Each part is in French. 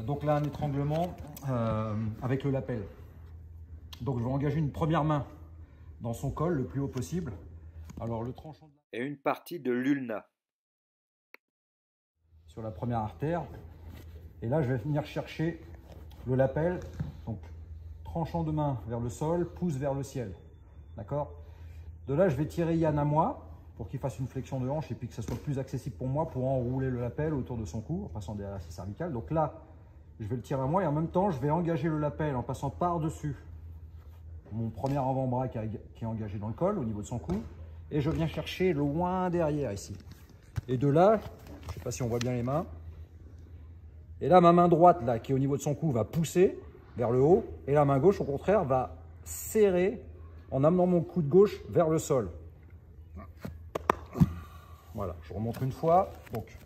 Donc là, un étranglement avec le lapel. Donc je vais engager une première main dans son col le plus haut possible. Alors le tranchant et une partie de l'ulna sur la première artère. Et là, je vais venir chercher le lapel. Donc tranchant de main vers le sol, pouce vers le ciel. D'accord? De là, je vais tirer Yann à moi pour qu'il fasse une flexion de hanche et puis que ça soit plus accessible pour moi pour enrouler le lapel autour de son cou en passant derrière ses cervicales. Donc là, je vais le tirer à moi et en même temps, je vais engager le lapel en passant par-dessus mon premier avant-bras qui est engagé dans le col au niveau de son cou. Et je viens chercher loin derrière ici. Et de là, je ne sais pas si on voit bien les mains. Et là, ma main droite, là, qui est au niveau de son cou, va pousser vers le haut. Et la main gauche, au contraire, va serrer en amenant mon coude gauche vers le sol. Voilà, je remonte une fois. Donc,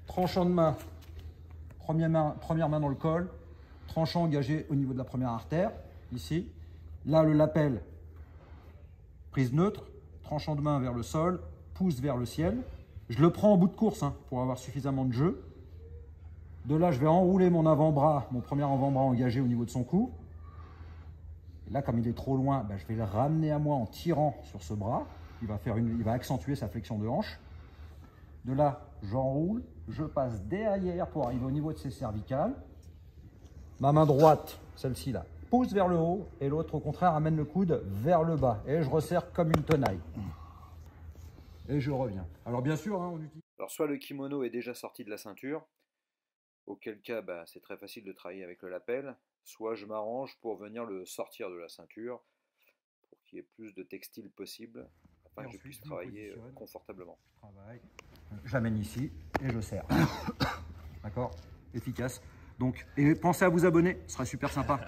tranchant de main, première main dans le col, tranchant engagé au niveau de la première artère, ici. Là, le lapel, prise neutre, tranchant de main vers le sol, pouce vers le ciel. Je le prends en bout de course hein, pour avoir suffisamment de jeu. De là, je vais enrouler mon avant-bras, mon premier avant-bras engagé au niveau de son cou. Et là, comme il est trop loin, ben, je vais le ramener à moi en tirant sur ce bras. Il va accentuer sa flexion de hanche. De là, j'enroule, je passe derrière pour arriver au niveau de ses cervicales. Ma main droite, celle-ci là, pousse vers le haut et l'autre au contraire amène le coude vers le bas. Et je resserre comme une tenaille. Et je reviens. Alors bien sûr, hein, on utilise... Alors soit le kimono est déjà sorti de la ceinture, auquel cas c'est très facile de travailler avec le lapel, soit je m'arrange pour venir le sortir de la ceinture pour qu'il y ait plus de textile possible afin que je puisse travailler confortablement. Je l'amène ici et je serre. D'accord? Efficace. Donc, et pensez à vous abonner, ce sera super sympa.